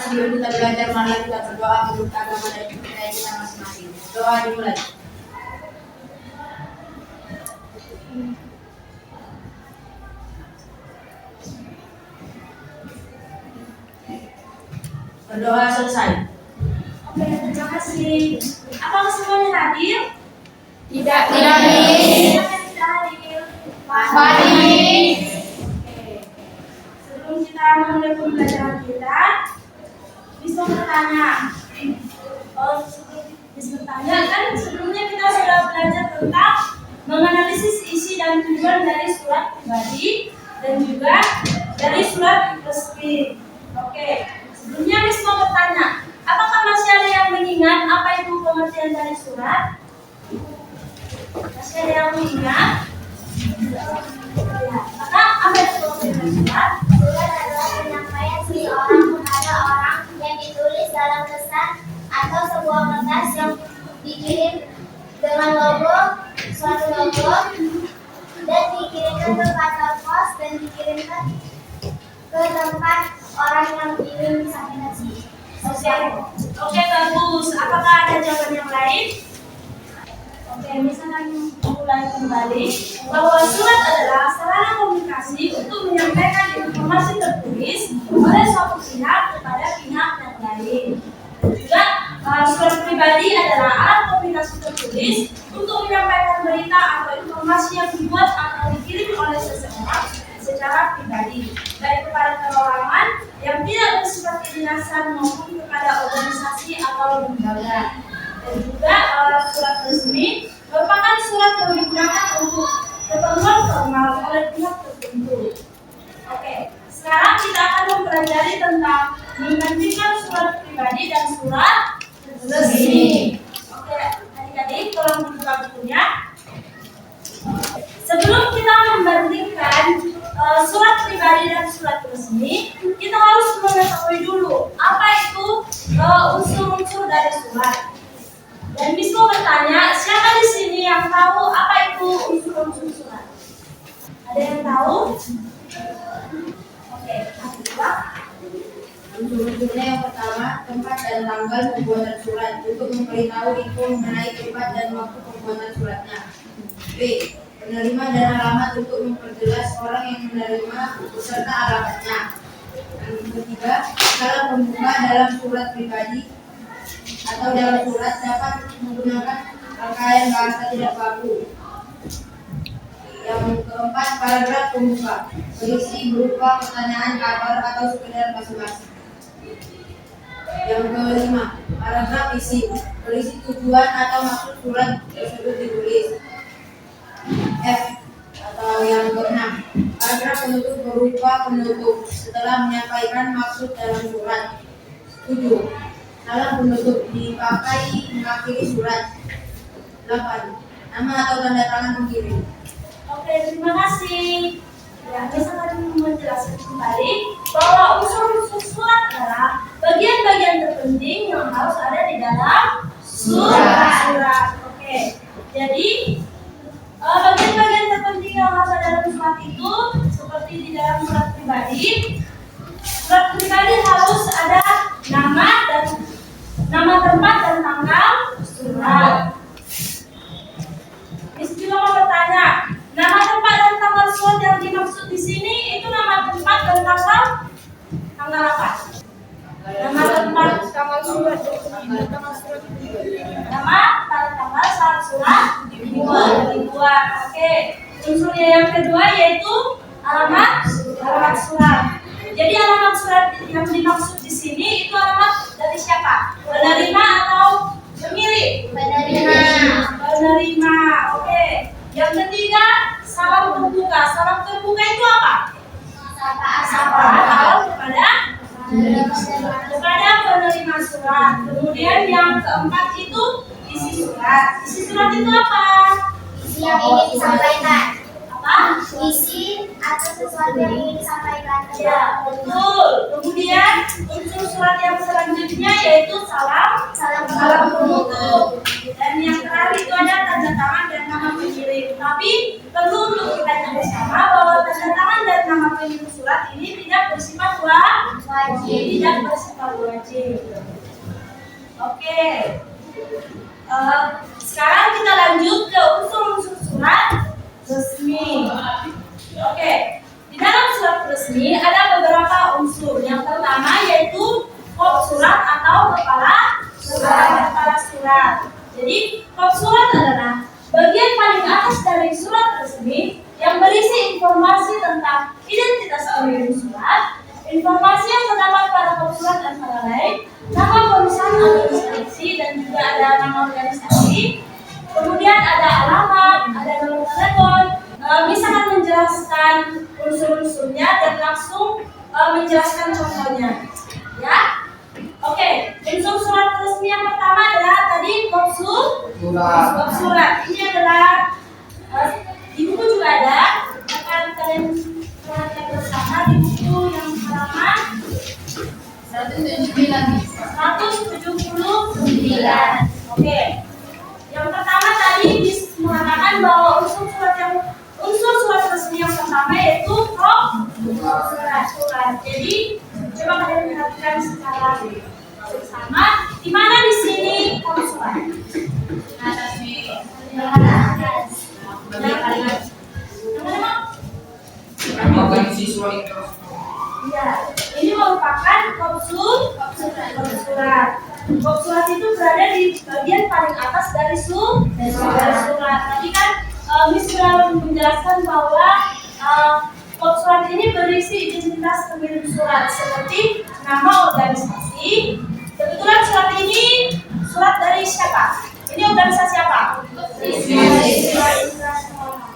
sebelum kita belajar, mari kita berdoa menurut agama dan kepercayaan kita masing-masing. Doa dimulai. Berdoa selesai. Oke, terima kasih. Apakah semuanya hadir? Tidak hadir. Hadir. Sebelum kita memulai pembelajaran kita, bisa bertanya. Kan sebelumnya kita sudah belajar tentang menganalisis isi dan tujuan dari surat pribadi dan juga dari surat resmi. Oke, sebelumnya Miss mau bertanya, apakah masih ada yang mengingat apa itu pengertian dari surat? Masih ada yang mengingat? Maka apa itu pengertian dari surat? Surat adalah penyampaian seseorang kepada orang yang ditulis dalam pesan atau sebuah kertas yang dikirim dengan suatu logo dan dikirimkan ke kantor pos dan dikirimkan ke tempat orang yang ingin disampaikan. Oke, bagus. Apakah ada jawaban yang lain? Oke, misalkan mulai kembali bahwa surat adalah sarana komunikasi untuk menyampaikan informasi tertulis oleh suatu pihak kepada pihak yang lain. Juga surat pribadi adalah alat komunikasi tertulis untuk menyampaikan berita atau informasi yang dibuat atau dikirim oleh seseorang secara pribadi, baik kepada perorangan yang tidak bersifat kedinasan maupun kepada organisasi atau lembaga. Dan juga surat resmi merupakan surat yang digunakan untuk keperluan formal oleh pihak tertentu. Oke, sekarang kita akan mempelajari tentang membandingkan surat pribadi dan surat resmi. Oke, adik-adik tolong dibuka bukunya. Sebelum kita membandingkan surat pribadi dan surat resmi, kita harus mengetahui dulu apa itu unsur-unsur dari surat. Dan Miss mau bertanya, siapa di sini yang tahu apa itu unsur-unsur surat? Ada yang tahu? Oke, apa? Unsur-unsurnya yang pertama, tempat dan tanggal pembuatan surat untuk memberitahu info mengenai tempat dan waktu pembuatan suratnya. B. Penerima dan alamat untuk memperjelas orang yang menerima beserta alamatnya. Yang ketiga, kalau pembuka dalam surat pribadi atau dalam surat dapat menggunakan rangkaian bahasa tidak baku. Yang keempat, paragraf pembuka berisi berupa pertanyaan, kabar, atau sekedar basa-basi. Yang kelima, paragraf isi berisi tujuan atau maksud surat tersebut ditulis. F atau yang keenam, paragraf penutup berupa penutup setelah menyampaikan maksud dalam surat. 7. Salam penutup dipakai mengakhiri surat. 8. Nama atau tanda tangan pengirim. Oke, terima kasih. Ya, bisa kami menjelaskan kembali bahwa unsur-unsur surat adalah bagian-bagian terpenting yang harus ada di dalam surat. Oke, jadi bagian-bagian terpenting yang harus ada dalam surat itu seperti di dalam surat pribadi. Surat pribadi harus ada nama tempat dan tanggal surat. Miss juga mau bertanya, nama tempat dan tanggal surat yang dimaksud di sini itu nama tempat dan tanggal apa? Nama tempat, tanggal surat, nama tanggal saat surat dibuat. Oke. Unsurnya yang kedua yaitu alamat surat. Jadi alamat surat yang dimaksud di sini itu alamat dari siapa? Penerima atau pemilik? Penerima. Oke. Yang ketiga, salam terbuka. Salam terbuka itu apa? Sapaan kepada penerima surat. Kemudian yang keempat itu isi surat. Isi surat itu apa? Isi yang ingin disampaikan. Apa? Isi atau sesuatu yang ingin disampaikan. Ya, betul. Kemudian unsur surat yang selanjutnya yaitu salam penutup. Dan yang terakhir itu ada tanda tangan dan nama pengirim. Tapi perlu untuk kita ingat bersama bahwa tanda tangan dan nama pengirim surat ini tidak bersifat Wajib. Tidak bersifat wajib. Oke. Sekarang kita lanjut ke unsur-unsur surat resmi. Oke. Di dalam surat resmi ada beberapa unsur. Yang pertama yaitu kop surat atau kepala surat. Jadi kop surat adalah bagian paling atas dari surat resmi yang berisi informasi tentang identitas pemilik surat. Informasi yang terdapat pada kop surat antara lain nama perusahaan atau instansi dan juga ada nama organisasi. Kemudian ada alamat, ada nomor telepon, misalkan menjelaskan unsur-unsurnya dan langsung menjelaskan contohnya. Ya. Oke, unsur surat resmi yang pertama adalah tadi kop surat. Ini adalah di buku juga ada. Akan kalian perhatikan bersama di buku yang halaman 179. Oke. Yang pertama tadi mengatakan bahwa unsur surat resmi yang pertama yaitu kop surat. Jadi coba kalian perhatikan secara bersama di mana di sini kop surat. Ya, ini merupakan kop surat. Kop surat itu berada di bagian paling atas dari surat. Tadi kan Miss sudah menjelaskan bahwa kop surat ini berisi identitas pemilik surat seperti nama organisasi. Kebetulan surat ini surat dari siapa? Ini organisasi apa?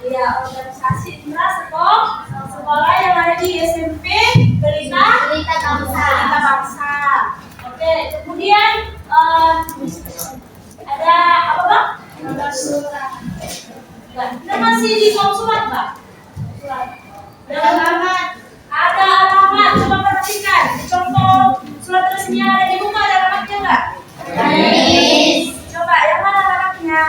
Iya, organisasi Indra sekolah yang ada di SMP Pelita Bangsa. Oke, kemudian ada apa Bang? Surat. Kita masih di kop surat Bang. Ada alamat. Coba perhatikan. Contoh surat resmi yang ada di buku ada alamatnya enggak? Coba yang mana alamatnya?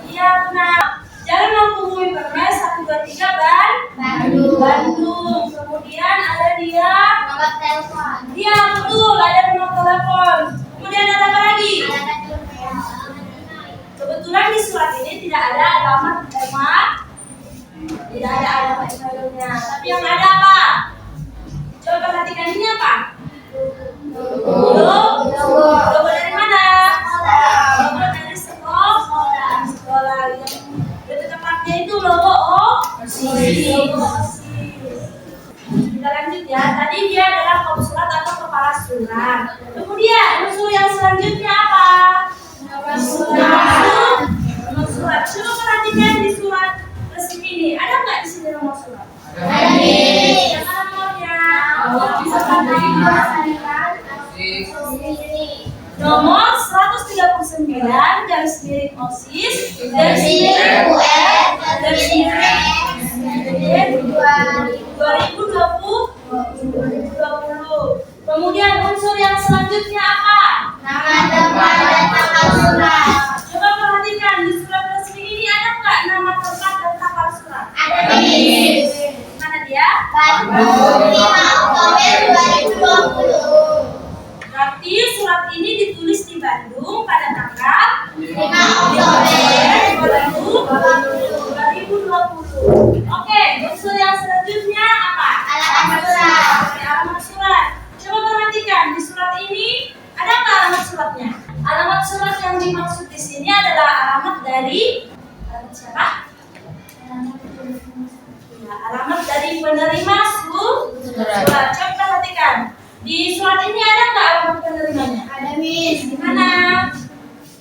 Iya benar. Jalan Mangkubumi Permes 123 Bandung. Kemudian ada dia. Nomor telepon. Iya betul, ada nomor telepon. Kemudian ada apa lagi? Kebetulan di surat ini tidak ada alamat rumah, tidak ada alamat emailnya. Tapi yang ada apa? Coba perhatikan ini apa? Logo dari mana? Logo dari sekolah. Yang lebih tepatnya itu logo OSIS. Kita lanjut ya. Tadi dia adalah kop surat atau kepala surat. Kemudian unsur yang selanjutnya apa? Nomor surat. Coba perhatikan di surat resmi ini. Ada nggak di sini nomor surat? Ada. Yang mana nomornya? Nomor 139 garis miring OSIS garis miring UN garis miring 2020. Kemudian unsur yang selanjutnya apa? Nama tempat dan tanggal surat. Coba perhatikan di surat resmi ini ada nggak nama tempat dan tanggal surat? Ada. Mana dia? Bandung 5 Oktober 2020. Berarti surat ini ditulis di Bandung pada tanggal 5 Oktober 2020. Oke, unsur yang selanjutnya apa? Alamat surat. Alamat surat. Coba perhatikan di surat ini ada nggak alamat suratnya? Alamat surat yang dimaksud di sini adalah alamat dari siapa? Ya, alamat dari penerima surat. Coba perhatikan. Di surat ini ada nggak alamat penerimanya? Ada Miss. Di mana?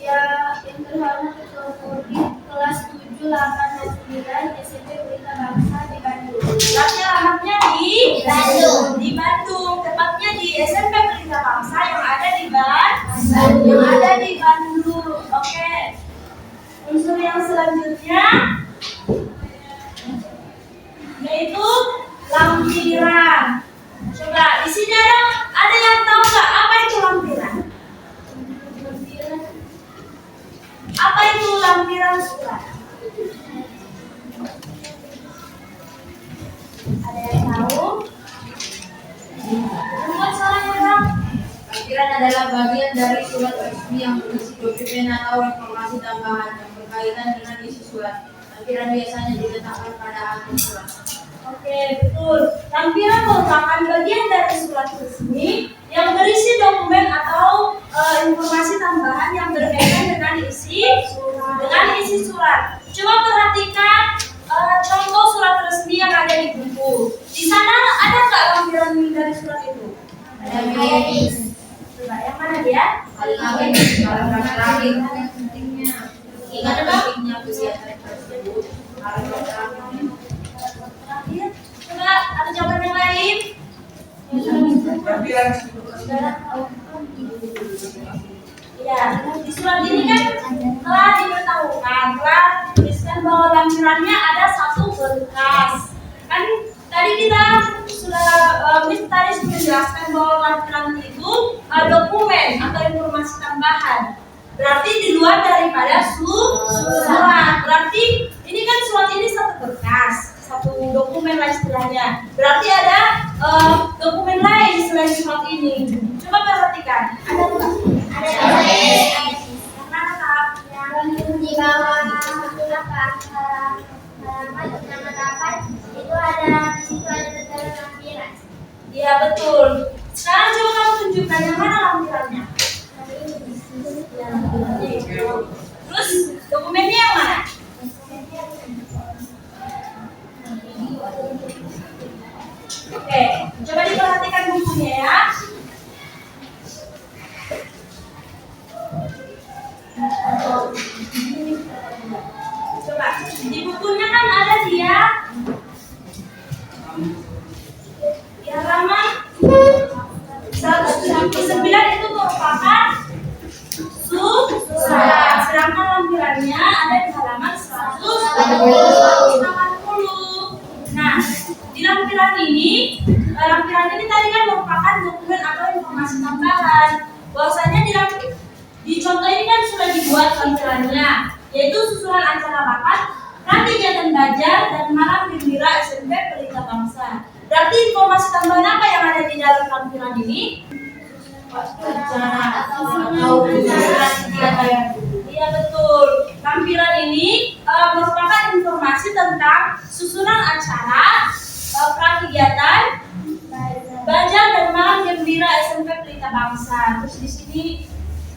Ya, yang terhormat Ketua Kodim kelas 7, 8, dan 9 SMP Pelita Bangsa di Bandung. Berarti alamatnya di Bandung. Di Bandung, tepatnya di SMP Pelita Bangsa yang ada di Bandung. Yang ada di Bandung. Oke. Unsur yang selanjutnya yaitu lampiran. Coba di sini ada yang tahu nggak apa itu lampiran? Apa itu lampiran surat? adalah bagian dari surat resmi yang berisi dokumen atau informasi tambahan yang berkaitan dengan isi surat. Lampiran biasanya diletakkan pada akhir surat. Oke, betul. Lampiran merupakan bagian dari surat resmi yang berisi dokumen atau informasi tambahan yang berkaitan dengan isi surat. Coba perhatikan contoh surat resmi yang ada di buku. Di sana ada nggak lampiran dari surat itu? Ada Coba yang mana dia? Ingat pentingnya kegiatan tersebut. Terakhir, coba ada jawaban yang lain? Ya, di surat ini kan telah diberitahukan, telah dituliskan bahwa lampirannya ada satu berkas. Kan tadi kita sudah menjelaskan bahwa lampiran itu dokumen atau informasi tambahan. Berarti di luar daripada surat. Berarti ini kan surat ini satu berkas, satu dokumen lah istilahnya. Berarti ada dokumen lain selain surat ini. Coba perhatikan, ada nggak? Ada Yang mana Kak? yang di bawah halaman 68 itu ada di situ ada tentang lampiran. Iya betul. Sekarang coba kamu tunjukkan yang mana lampirannya. Terus dokumennya yang mana? Oke, coba diperhatikan bukunya ya. Coba di bukunya kan ada dia di halaman 179 itu merupakan surat, sedangkan lampirannya ada di halaman 180. Nah, di lampiran ini tadi kan merupakan dokumen atau informasi tambahan. Bahwasanya di contoh ini kan sudah dibuat lampirannya, yaitu susunan acara rapat, kegiatan belajar dan malam gembira SMP Pelita Bangsa. Berarti informasi tambahan apa yang ada di dalam lampiran ini? Iya betul. Lampiran ini merupakan informasi tentang susunan acara, prakegiatan, belajar dan malam gembira SMP Pelita Bangsa. Terus di sini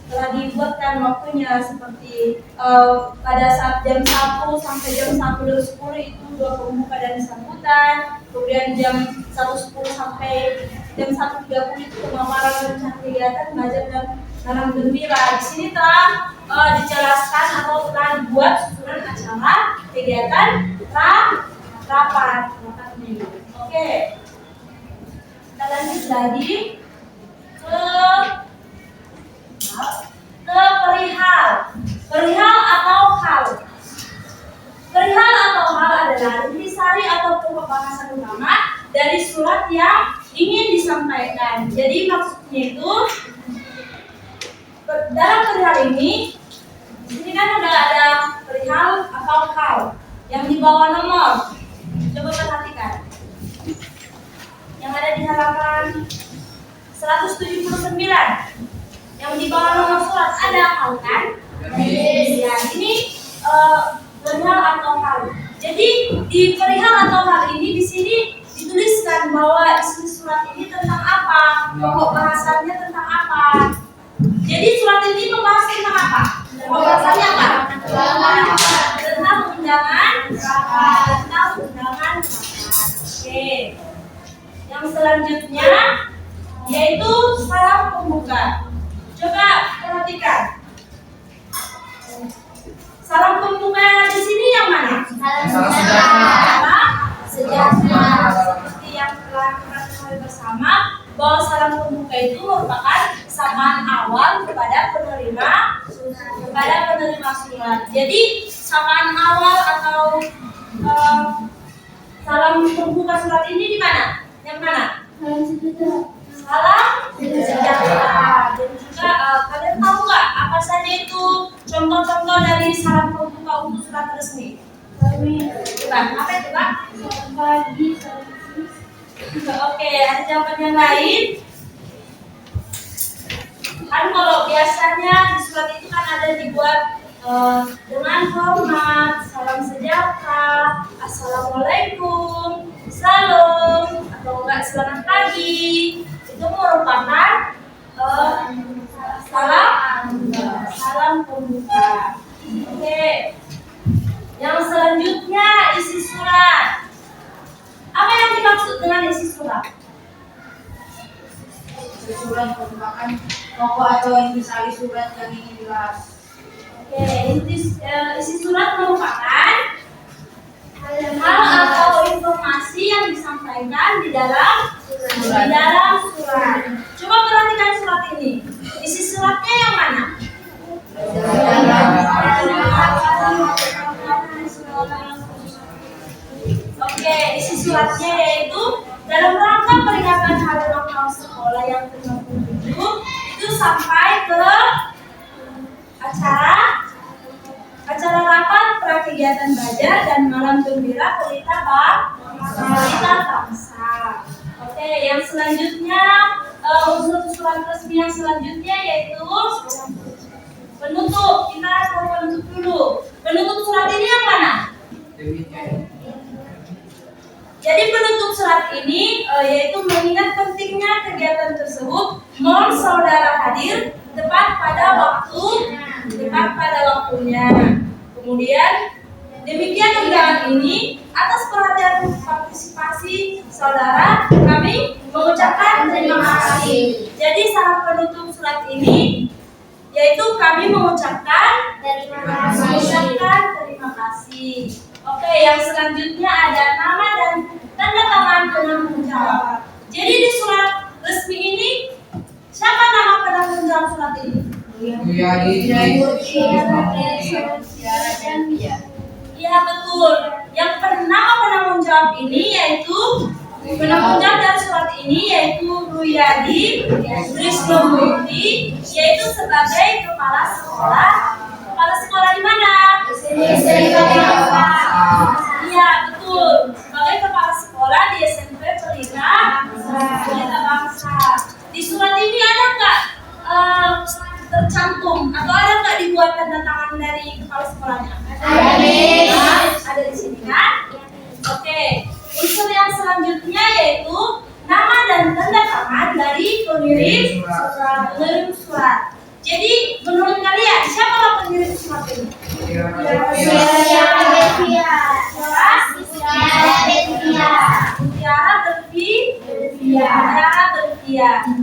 telah dibuatkan waktunya seperti pada saat jam 1 sampai jam 1:10 itu dua pembuka dan sambutan, kemudian jam 1:10 sampai jam 1:30 itu pemaparan rencana kegiatan belajar dan malam gembira. Di sini telah dijelaskan atau telah dibuat susunan acara kegiatan rapat. Oke, kita lanjut lagi ke perihal atau hal. Perihal atau hal adalah intisari atau pembahasan utama dari surat yang ingin disampaikan. Jadi maksudnya itu dalam perihal ini kan udah ada perihal atau hal yang di bawah nomor. Coba perhatikan. Yang ada di halaman 179. Yang di bawah nomor surat ada hal kan? Ya, ini perihal atau hal. Jadi di perihal atau hal ini di sini dituliskan bahwa isi surat ini tentang apa, pokok bahasannya tentang apa. Jadi surat ini membahas tentang apa? Pokok bahasannya apa? Tentang undangan rapat. Oke. Yang selanjutnya yaitu salam pembuka. Coba perhatikan. Salam pembuka di sini yang mana? Salam sejahtera. Seperti yang telah kita ketahui bersama bahwa salam pembuka itu merupakan sapaan awal kepada penerima surat. Jadi sapaan awal atau salam pembuka surat ini di mana? Yang mana? Salam sejahtera. Dan juga kalian tahu nggak apa saja itu contoh-contoh dari salam pembuka untuk surat resmi? Coba, apa itu Pak? Oke, ada jawaban yang lain? misalnya di surat itu kan ada dibuat dengan hormat, salam sejahtera, assalamualaikum, salam, atau enggak selamat pagi. Itu merupakan salam pembuka. Oke. Yang selanjutnya isi surat. Apa yang dimaksud dengan isi surat? Isi surat merupakan pokok atau intisari surat yang ingin dibahas. Oke, isi surat merupakan hal atau informasi yang disampaikan di dalam surat. Coba perhatikan surat ini. Isi suratnya yang mana? Oke, isi suratnya yaitu dalam rangka peringatan hari ulang tahun sekolah yang ke-57 itu sampai ke acara rapat prakegiatan belajar dan malam gembira pelita bangsa. Oke, yang selanjutnya unsur surat resmi yang selanjutnya yaitu penutup. Kita tahu penutup dulu. Penutup surat ini yang mana? Jadi penutup surat ini yaitu mengingat pentingnya kegiatan tersebut, mohon saudara hadir tepat pada waktunya. Kemudian demikian undangan ini atas perhatian partisipasi saudara, kami mengucapkan terima kasih. Jadi syarat penutup surat ini yaitu kami mengucapkan terima kasih. Oke, yang selanjutnya ada nama dan tanda tangan penanggung jawab. Jadi di surat resmi ini siapa nama penanggung jawab surat ini? Iya betul. Yang nama penanggung jawab ini yaitu penanggung jawab dari surat ini yaitu Ruyadi Trisnomurti, yaitu sebagai kepala sekolah. Kepala sekolah di mana? Iya betul. Sebagai kepala sekolah di SMP Pelita Bangsa. Di surat ini ada nggak tercantum atau ada nggak dibuat tanda tangan dari kepala sekolahnya? Ada di sini kan? Oke. Unsur yang selanjutnya yaitu nama dan tanda tangan dari pengirim surat. Jadi menurut kalian siapa pengirim surat ini?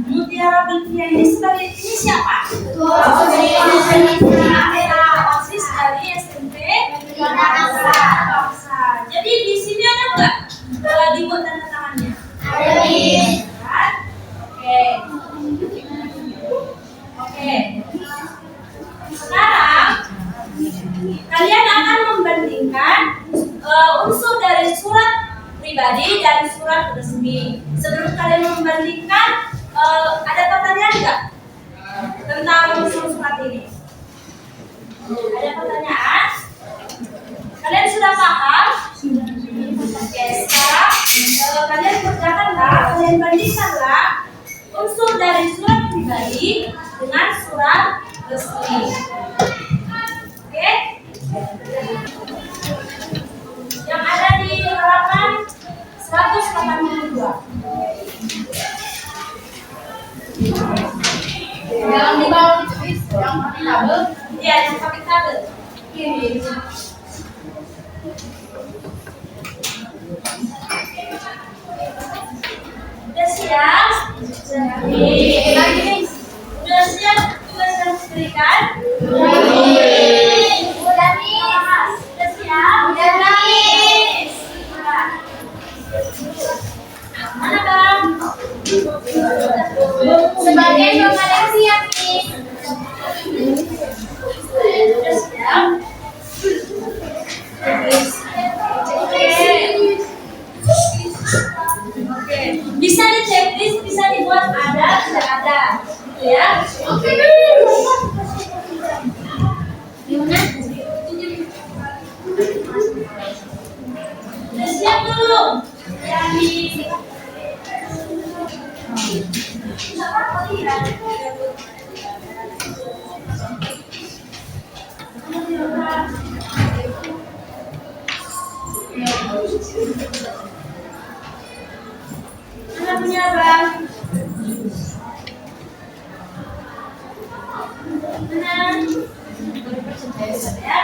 Mutiara Belvia ini sebagai ini siapa? OSIS dari SMP Bangsa. Jadi di sini ada nggak dibuat tanda tangannya? Oke. Sekarang kalian akan membandingkan unsur dari surat pribadi dan surat resmi. Sebelum kalian membandingkan, ada pertanyaan nggak tentang unsur surat ini? Ada pertanyaan? Kalian sudah paham? Oke, sekarang kalian kerjakanlah, kalian bandingkanlah unsur dari surat pribadi dengan surat resmi. Oke? Yang ada di halaman 182. Yang di bawah itu yang pakai tabel. Iya, yang pakai tabel. Kiri. Udah siap? Lagi. Udah siap tugas yang diberikan? Udah siap? Mana Bang? Sebagai pemain siap nih. Udah siap? Oke. Bisa di checklist, bisa dibuat ada, tidak ada, gitu ya. Oke. Gimana? Udah siap belum? Benar. Ya.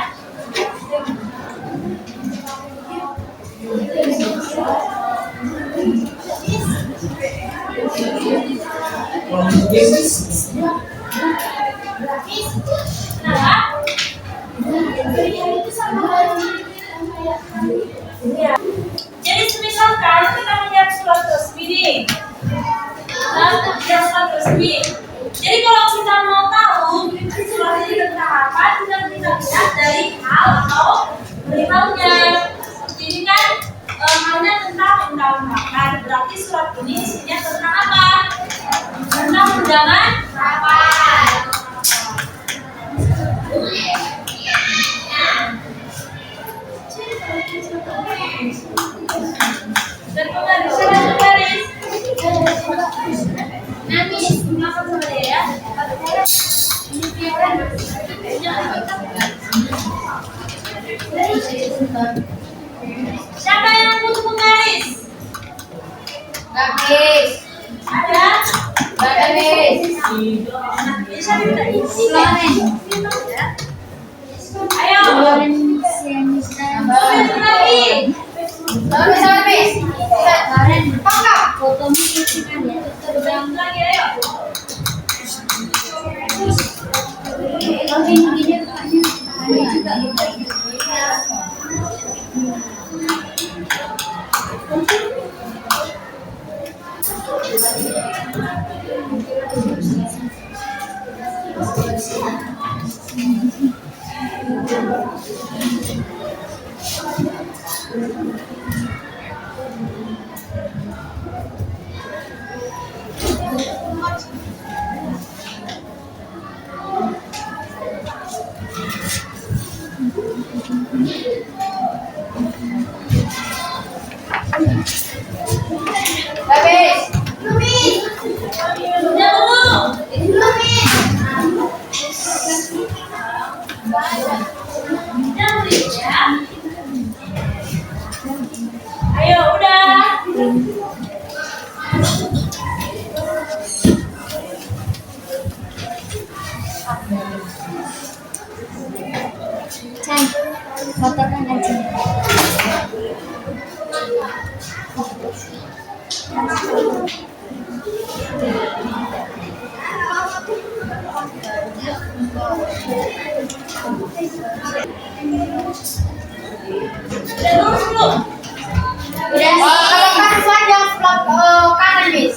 Kenapa? Ya. Jadi misalkan kita melihat surat resmi nih. Surat resmi. Jadi kalau kita mau tahu surat ini tentang apa, tinggal kita lihat dari hal atau perihalnya. Ini kan halnya tentang undang-undangan. Berarti surat ini isinya tentang apa? Tentang undangan rapat. Dan penggaris, penggaris. Nanti belakang sama dia ya. Siapa yang butuh penggaris? Garis. Ada? Garis. Bisa minta isi. Ayo. Satu lagi. Habis. Pangkap. Satu lagi, ayo. Habis. Udah dulu. Jangan berisik ya. Ayo, udah. Fotokan aja. Udah lurus belum? Udah Kalau kanan saja sebelah kanan, Miss.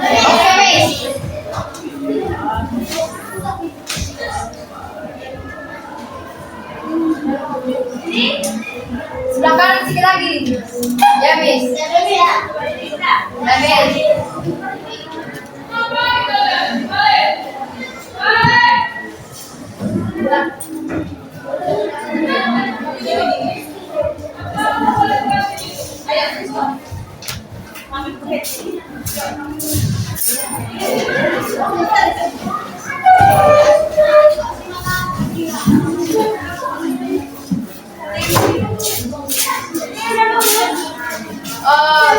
Oke, Miss. Sebelah kanan sedikit lagi. Ya, Miss. Bisa. Habis.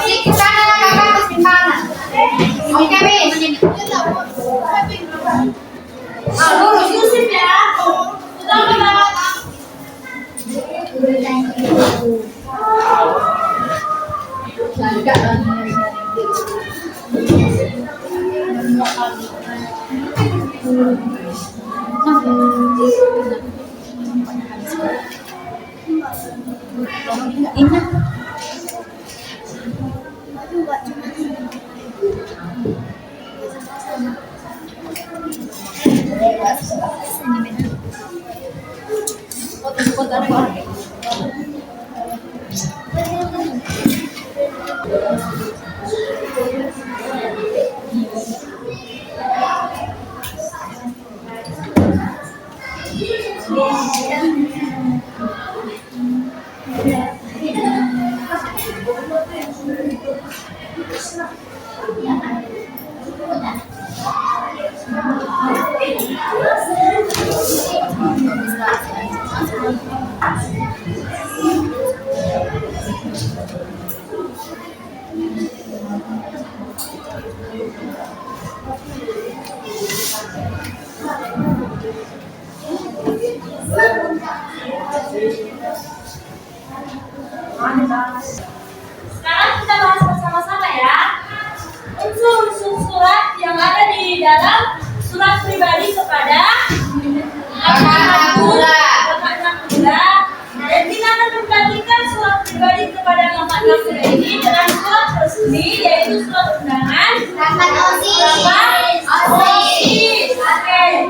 Sedikit kanan, kakak terus di kanan. Oke, Miss. Lurus. Inklusif ya. Udah udah. surat pribadi kepada Kakak Nabila. Dan kita akan membagikan surat pribadi kepada Kakak Nabila ini dengan surat resmi, yaitu surat undangan. Rapat OSIS. OSIS. Oke.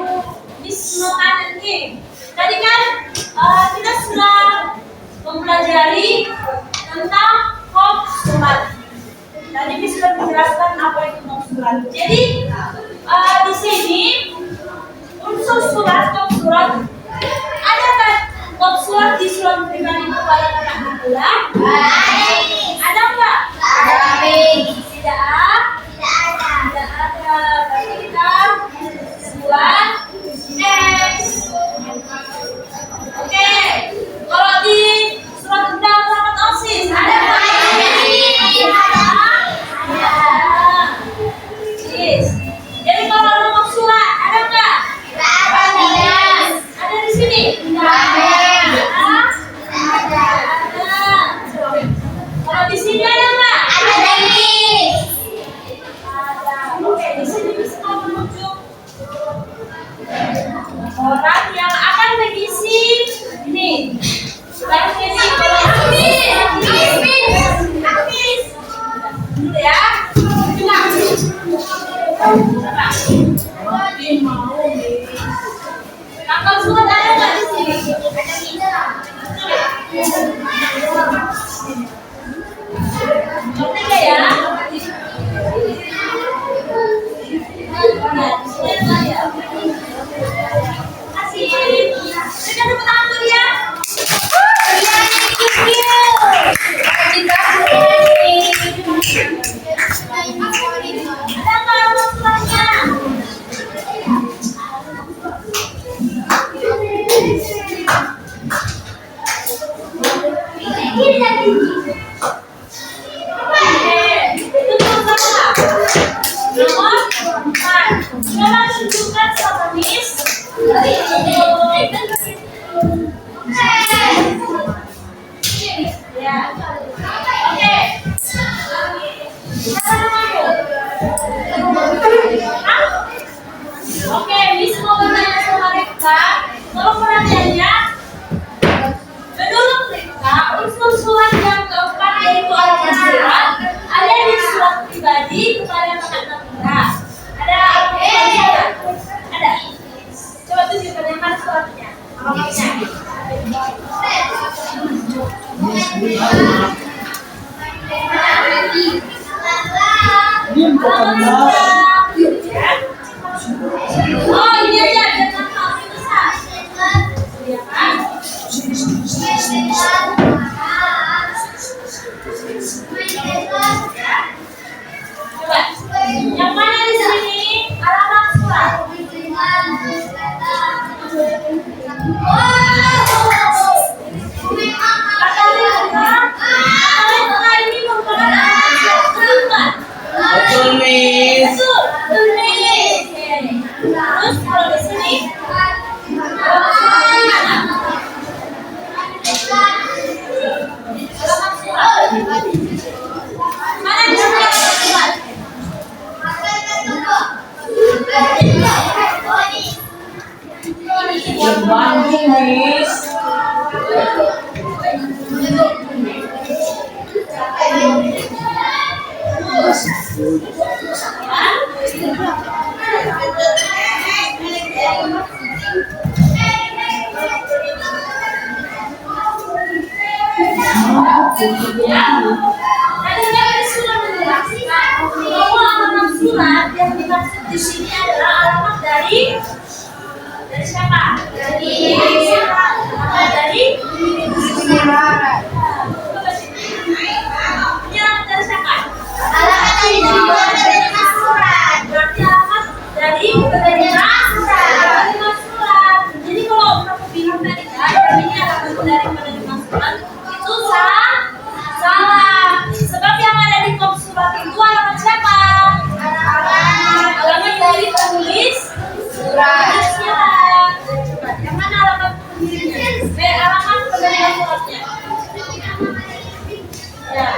Bismillah ini. Tadi kan kita sudah mempelajari tentang konsulat. Tadi Miss sudah menjelaskan apa itu konsulat. Jadi di sini unsur surat konsulat ada kan konsulat di surat pribadi kepada Kakak Nabila? Ada enggak? Tidak ada. Berarti kita buat X. Oke. Kalau di surat undangan rapat OSIS ada enggak? Yes. Jadi kalau nomor surat ada enggak? Ada di sini? Ada. Kalau di sini ada enggak? Ada. Oke, di sini bisa menunjuk orang yang akan mengisi ini. Baik ini kalau habis. Dulu ya. Kakak surat ada nggak di sini? Ada ya? Kasih. Kita tepuk tangan dulu ya. Ada nggak nomor suratnya? Coba tunjukkan sama Miss. Ya. Oke. Siapa namamu? Oke, Miss mau bertanya sama mereka. Kalau pertanyaannya, menurut mereka unsur surat yang keempat yaitu alamat surat ada di surat pribadi kepada Kakak Nabila. Ada alamatnya? Ada. Coba tunjukkan yang mana suratnya. Alamatnya. Oh ini aja dengan kami besar. Iya kan? Coba. Yang mana di sini alamat surat? Ini merupakan alamat surat. Betul, Miss. Betul, Miss. Terus kalau di sini mana di sini alamat surat? Yang Bandung, Miss. Tadi kan sudah menjelaskan bahwa alamat surat yang dimaksud di sini adalah alamat dari siapa? Dari alamat dari siapa? Alamat dari penerima surat. Berarti alamat dari penerima surat. Jadi kalau kamu bilang tadi kan ini alamat dari penerima surat itu salah. Sebab yang ada di kop surat itu alamat siapa? Alamat dari penulis suratnya. Yang mana alamat penulisnya? Alamat penerima suratnya. Ya.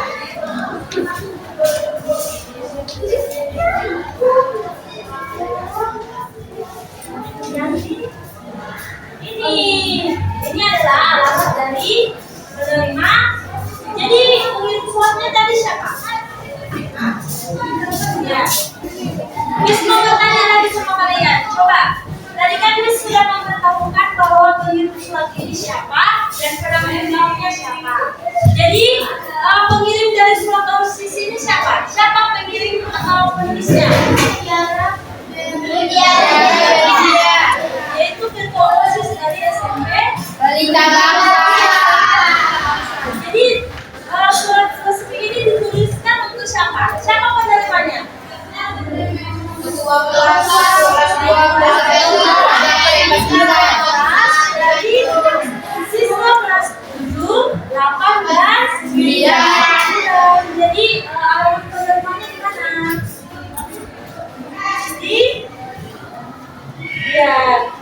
Ya,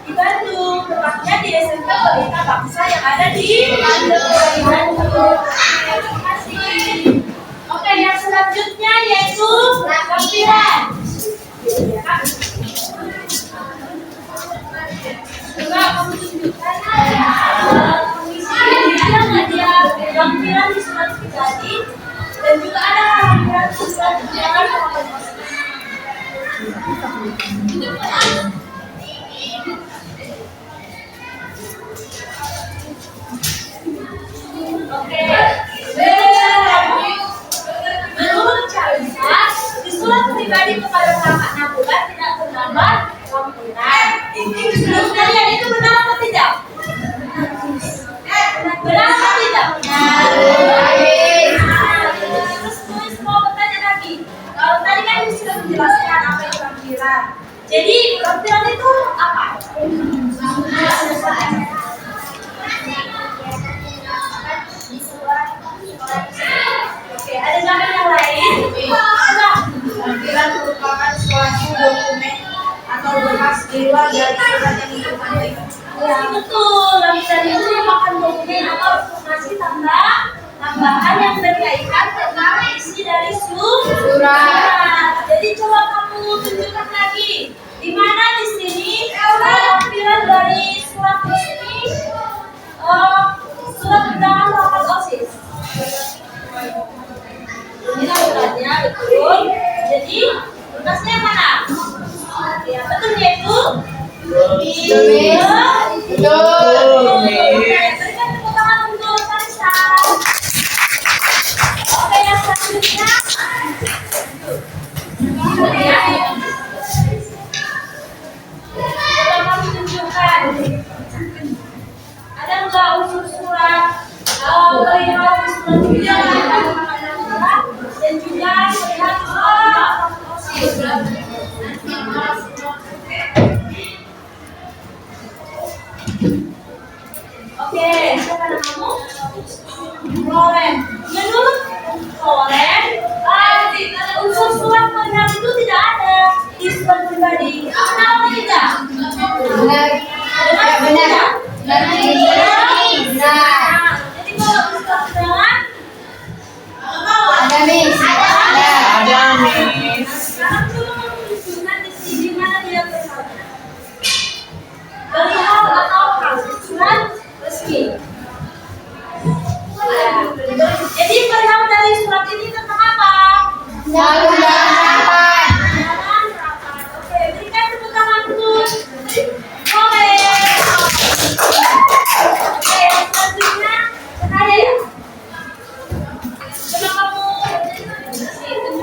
di Bandung, tepatnya di SMK Pelita Bangsa yang ada di Bandung. Terima kasih. Oke, yang selanjutnya yaitu lampiran. Coba kamu tunjukkan kondisi yang ada lampiran di surat pribadi dan juga ada lampiran di surat tunjangan penghasilan. Oke, menurut Carissa, di surat pribadi kepada kakak Nabila tidak terdapat lampiran. Menurut kalian itu benar atau tidak? Benar atau tidak? Terus tulis mau bertanya lagi. Kalau tadi kan sudah menjelaskan apa itu lampiran. Jadi lampiran itu apa? Oke, ada zaman yang lain? Lampiran merupakan suatu dokumen atau berkas di luar dari surat yang dikirimkan. Ya, betul. Lampiran itu merupakan dokumen atau informasi tambahan yang berkaitan tentang isi dari surat. Jadi coba kamu tunjukkan lagi. Di mana di sini lampiran dari surat resmi surat undangan rapat OSIS. Ini suratnya betul. Jadi berkasnya yang mana? Ya, betul yaitu Betul, Miss. berikan tepuk tangan untuk Carissa. Oke, yang selanjutnya. Coba kamu tunjukkan. Ada nggak unsur surat perihal surat tunjangan dan juga perihal Oke, siapa namamu? Loren. Menurut Loren, unsur surat perihal itu tidak ada di surat pribadi. Kenapa tidak? Benar. Benar. Benar. Jadi kalau surat undangan Ada, Miss. Ada, Miss. sekarang coba kamu tunjukkan di mana dia perihal. Perihal atau hal surat resmi. Jadi perihal dari surat ini tentang apa? Undangan. Undangan rapat. Oke, berikan tepuk tangan untuk Loren. Oke, yang selanjutnya ada ya? Coba kamu tunjukkan.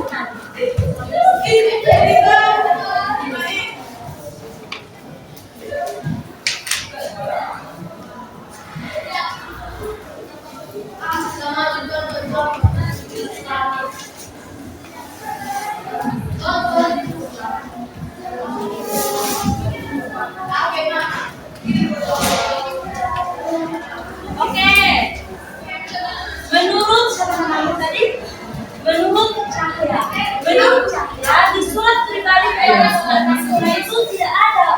Oke. Menurut siapa namanya tadi? Menurut Cahya. Menurut Cahya di surat pribadi kepada surat nasional itu tidak ada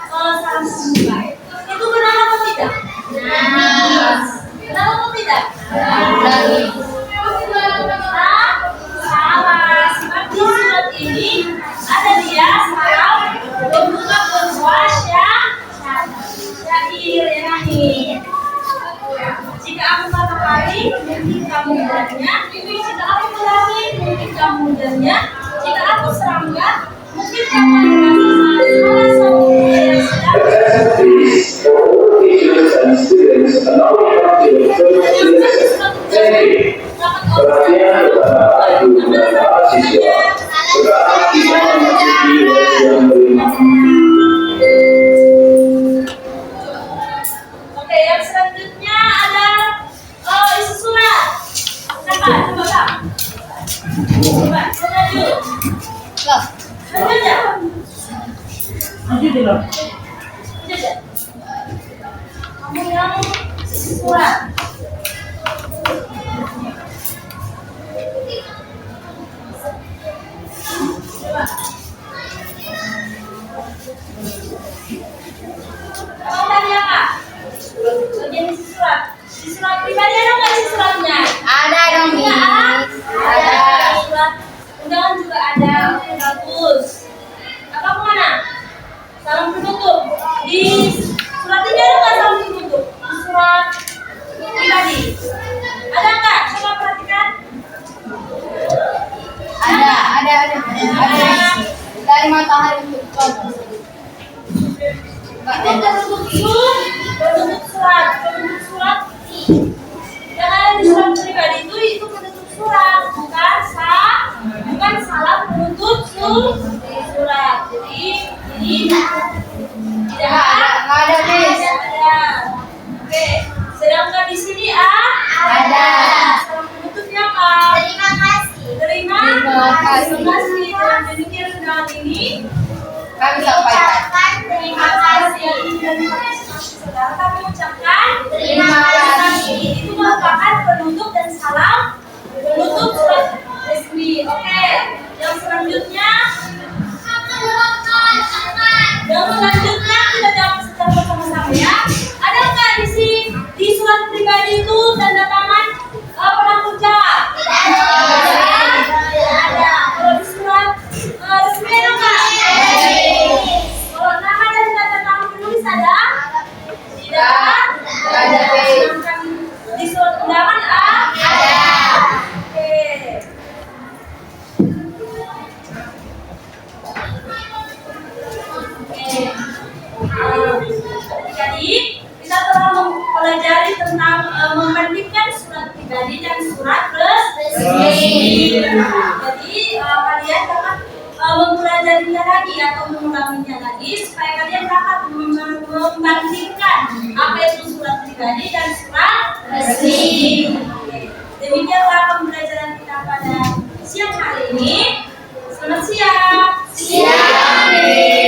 salam semuka. Itu benar atau tidak? Benar. Benar atau tidak? Nah, salah. Sebab di surat ini ada dia salam membuka berpuasa syair ini. Jika aku kata kali, mungkin kamu mudahnya. Jika aku ulangi, mungkin kamu mudahnya. Jika aku serangga, mungkin kamu salah satu yang sedang. Perhatian kepada ibu dan para siswa. Sekarang kita memasuki bagian kelima. Oke, yang selanjutnya ada isi surat. Siapa? Coba Kak. Coba, coba dulu. Lanjut ya? Lanjut dulu. Lanjut ya? Kamu yang isi surat. Coba. Abang tadi apa? Bagian isi surat. Di surat pribadi ada nggak isi suratnya? Ada dong, Miss. Ada. Surat undangan juga ada. Oke, bagus. Apa kemana? Salam penutup. Di surat ini ada nggak salam penutup? Di surat pribadi. Ada nggak? Coba perhatikan. Ada. Dari matahari untuk Itu berbentuk surat. Yang ada di surat pribadi itu penutup surat, bukan salam penutup surat. Jadi tidak ada, Miss. ada. Oke, sedangkan di sini Ada. salam penutupnya apa? Terima kasih. Terima kasih. Dan demikian dengan ini Kami sampaikan. Ucapkan terima kasih. saudara kami ucapkan Terima kasih. Itu merupakan penutup dan salam penutup surat resmi. Oke, yang selanjutnya kita jawab secara bersama-sama ya. Ada nggak di surat pribadi itu tanda tangan pernah kerja? Tidak ada. Kalau di surat resmi ada nggak? Kalau nama dan tanda tangan penulis ada? Tidak Ada. Sedangkan di surat undangan ada. Oke. Jadi kita telah mempelajari tentang membandingkan surat pribadi dan surat resmi. Jadi kalian dapat mempelajarinya lagi atau mengulanginya lagi supaya kalian dapat membandingkan apa itu surat pribadi dan surat resmi. Demikianlah pembelajaran kita pada siang hari ini. Selamat siang. Siang.